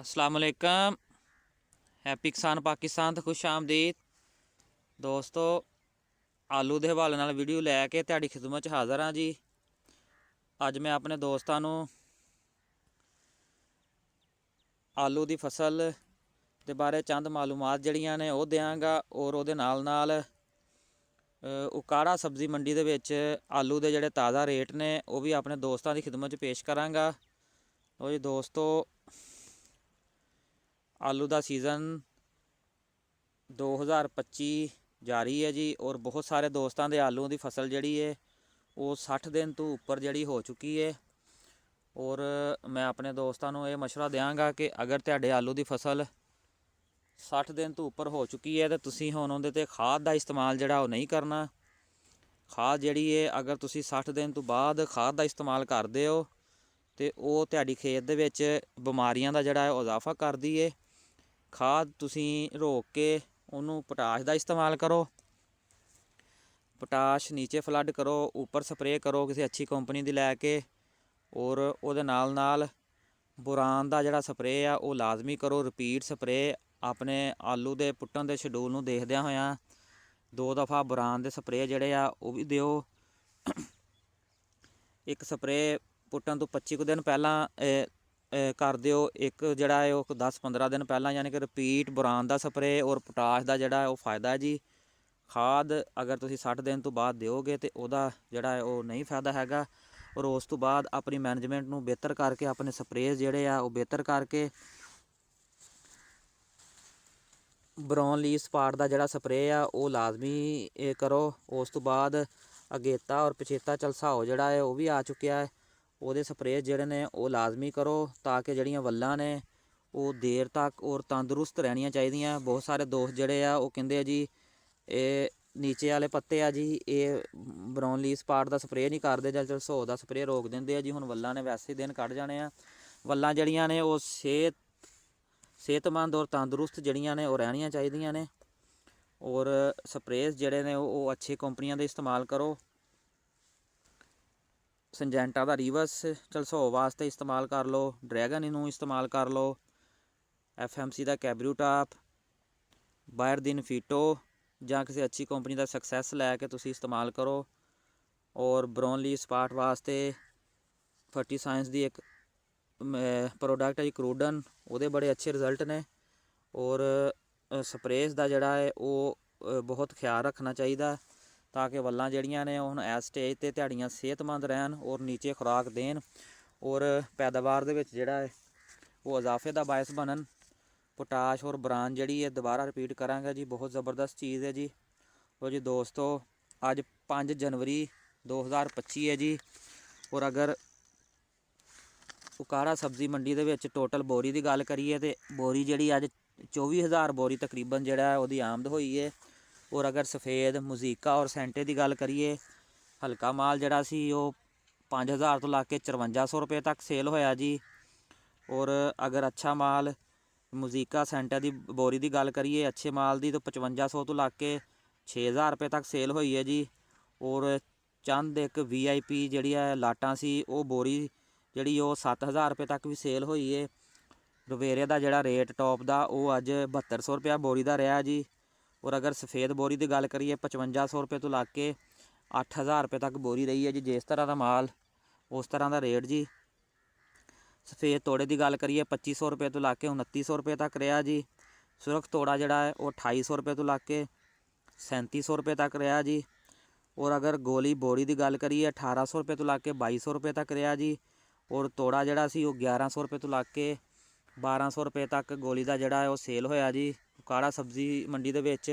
अस्सलामुअलैकुम। हैप्पी किसान पाकिस्तान तो खुश आमदीद दोस्तों। आलू के हवाले नाल वीडियो लैके तुहाडी खिदमत हाज़र हाँ जी। अज मैं अपने दोस्तों नूं आलू की फसल के बारे चंद मालूमात जड़ियां ने वो देंगा और उहदे नाल नाल उकाड़ा सब्जी मंडी दे विच आलू के जिहड़े ताज़ा रेट ने वो भी अपने दोस्तों की खिदमत पेश करांगा। तो जी दोस्तों, आलू का सीज़न 2025 जारी है जी और बहुत सारे दोस्तों के आलू की फसल जिहड़ी है वो 60 दिन तो उपर जिहड़ी हो चुकी है। और मैं अपने दोस्तों को यह मशवरा देंगा कि अगर तुहाडे आलू की फसल 60 दिन तो उपर हो चुकी है तो तुसीं हुण उहदे ते खाद का इस्तेमाल जिहड़ा वो नहीं करना। खाद जिहड़ी है अगर तुसीं 60 दिन तो बाद खाद का इस्तेमाल करदे हो तो वो तुहाडी खेत दे विच बिमारियां का जिहड़ा है इजाफा करदी है। खाद तुसीं रोक के उन्होंने पोटाश का इस्तेमाल करो। पोटाश नीचे फ्लड करो, उपर स्प्रे करो किसी अच्छी कंपनी की लैके। और उहदे नाल नाल बोरान का जिहड़ा स्प्रे आ वो लाजमी करो। रिपीट स्प्रे अपने आलू के पुट्टन के शेड्यूल नूं देखदियां होइयां 2 दफ़ा बोरान के स्प्रे जिहड़े आ वो भी दिओ। एक स्प्रे पुट्टन तो 25 दिन पहला कर दिओ, एक जिहड़ा है वो 10-15 दिन पहला, यानी कि रिपीट बोरान का स्प्रे और पोटाश का जिहड़ा है वो फायदा है जी। खाद अगर तुसीं 60 दिन तो बाद दिओगे तो उहदा जिहड़ा है वो नहीं फायदा हैगा। और उस तो बाद अपनी मैनेजमेंट नूं बेहतर करके अपने स्प्रेज जिहड़े आ वो बेहतर करके ब्राउन लीफ स्पॉट का जिहड़ा स्प्रे आ वो लाजमी करो। उस तो बाद अगेता और पछेता झलसाओ जिहड़ा है वो भी आ चुकिया है, ਉਹਦੇ स्प्रे ਜਿਹੜੇ ਨੇ ਉਹ ਲਾਜ਼ਮੀ ਕਰੋ ਤਾਂ ਕਿ ਜਿਹੜੀਆਂ ਵੱਲਾਂ ਨੇ ਉਹ ਦੇਰ ਤੱਕ ਔਰ ਤੰਦਰੁਸਤ ਰਹਿਣੀਆਂ ਚਾਹੀਦੀਆਂ। ਬਹੁਤ ਸਾਰੇ ਦੋਸਤ ਜਿਹੜੇ ਆ ਉਹ ਕਹਿੰਦੇ ਆ ਜੀ ਇਹ ਨੀਚੇ ਵਾਲੇ ਪੱਤੇ ਆ ਜੀ ਇਹ ਬਰਾਊਨ ਲੀਫ ਸਪਾਟ ਦਾ ਸਪਰੇਅ ਨਹੀਂ ਕਰਦੇ ਜਾਂ ਝਲਸੋ ਦਾ ਸਪਰੇਅ ਰੋਕ ਦਿੰਦੇ ਆ ਜੀ। ਹੁਣ ਵੱਲਾਂ ਨੇ ਵੈਸੇ ਦਿਨ ਕੱਢ ਜਾਣੇ ਆ। ਵੱਲਾਂ ਜਿਹੜੀਆਂ ਨੇ ਉਹ ਸਿਹਤਮੰਦ ਔਰ ਤੰਦਰੁਸਤ ਜਿਹੜੀਆਂ ਨੇ ਉਹ ਰਹਿਣੀਆਂ ਚਾਹੀਦੀਆਂ ਨੇ। ਔਰ ਸਪਰੇਅ ਜਿਹੜੇ ਨੇ ਉਹ ਅੱਛੀ ਕੰਪਨੀਆਂ ਦੇ ਇਸਤੇਮਾਲ ਕਰੋ। संजेंटा का रिवर्स झलसो वास्ते इस्तेमाल कर लो, ड्रैगन इनू इस्तेमाल कर लो, FMC का कैबरूटाप, बायर दिन फीटो ਜਾਂ किसी अच्छी कंपनी का सक्सैस लैके तुसी इस्तेमाल करो। और ब्राउन लीफ स्पॉट वास्ते फर्टी साइंस की एक प्रोडक्ट है क्रूडन, वो बड़े अच्छे रिजल्ट ने। और स्प्रेस का जोड़ा है वो बहुत ख्याल रखना चाहिए ताकि वल्लां जड़ियां ने हुण इस स्टेज ते तुहाड़ियां सेहतमंद रहन और नीचे खुराक देन और पैदावार दे विच जिहड़ा है वो इजाफे का बायस बनन। पोटाश और बोरान जिहड़ी है दोबारा रिपीट करांगा जी, बहुत ज़बरदस्त चीज़ है जी। तो जी दोस्तों, अज 5 जनवरी 2025 है जी। और अगर उकाड़ा सब्जी मंडी दे विच टोटल बोरी की गल करिए तो बोरी जिहड़ी अज 24,000 बोरी तकरीबन जिहड़ा ओहदी आमद होई है। और अगर सफ़ेद मजीका और सेंटे की गल करिए हल्का माल जिहड़ा सी वो 5,000 तो ला के 5300 रुपये तक सेल होया जी। और अगर अच्छा माल मजीका सेंटे की बोरी की गल करिए अच्छे माल की तो 5500 तो ला के 6,000 रुपये तक सेल हुई है जी। और चंद एक VIP जिहड़ी है लाटां सी वो बोरी जिहड़ी वो 7,000 रुपये तक भी सेल हुई है। रवेरे का जिहड़ा रेट टॉप का वो अज 7200 रुपया बोरी का रहा जी। और अगर सफ़ेद बोरी की गल करिए 5500 रुपये तो ला के 8,000 रुपये तक बोरी रही है जी। जिस तरह का माल उस तरह का रेट जी। सफ़ेद तोड़े की गल करिए 2500 रुपये तो ला के 2900 रुपये तक रहा जी। सुरख तोड़ा जोड़ा है वो 2800 रुपये तो ला के 3700 रुपये तक रहा जी। और अगर गोली बोरी की गल करिए 1800 रुपये तो ला के 2200 रुपये तक रहा जी। और तोड़ा जोड़ा सी वो 1100 रुपये तो ला के 1200 रुपये तक गोली का जोड़ा है वो सेल होया जी। उकाड़ा सब्जी मंडी दे विच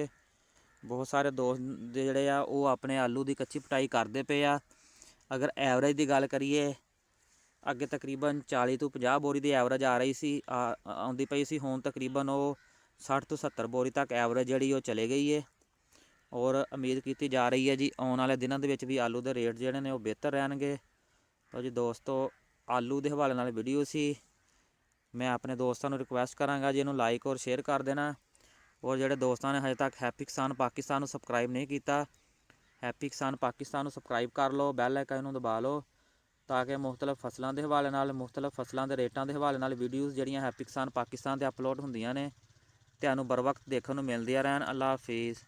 बहुत सारे दोस्त जिहड़े आ वो अपने आलू की कच्ची पटाई करते पे आ। अगर एवरेज की गल करिए अगे तकरीबन 40 तो 50 बोरी की एवरेज आ रही सी आउंदी पई सी, हुण तकरीबन वो 60 तो 70 बोरी तक एवरेज जिहड़ी वो चले गई है। और उम्मीद की जा रही है जी आने वाले दिनों के विच भी आलू के रेट जिहड़े ने वो बेहतर रहणगे। तो जी दोस्तों, आलू के हवाले नाल वीडियो सी। मैं अपने दोस्तों को रिक्वेस्ट करांगा जी इन्हूं लाइक और शेयर कर देना। और जिहड़े दोस्तों ने हजे तक हैप्पी किसान पाकिस्तान सबसक्राइब नहीं किया, हैप्पी किसान पाकिस्तान सबसक्राइब कर लो, बैल आइकन नूं दबा लो ਤਾਂ ਕਿ ਮੁਖਤਲਿਫ ਫਸਲਾਂ ਦੇ ਹਵਾਲੇ ਨਾਲ, ਮੁਖਤਲਿਫ ਫਸਲਾਂ ਦੇ ਰੇਟਾਂ ਦੇ ਹਵਾਲੇ ਨਾਲ ਵੀਡੀਓਜ਼ ਜਿਹੜੀਆਂ ਹੈਪੀ ਕਿਸਾਨ ਪਾਕਿਸਤਾਨ 'ਤੇ ਅਪਲੋਡ ਹੁੰਦੀਆਂ ਨੇ ਤੁਹਾਨੂੰ बर वक्त ਦੇਖਣ ਨੂੰ ਮਿਲਦੀਆਂ ਰਹਿਣ। ਅੱਲਾ ਹਾਫਿਜ਼।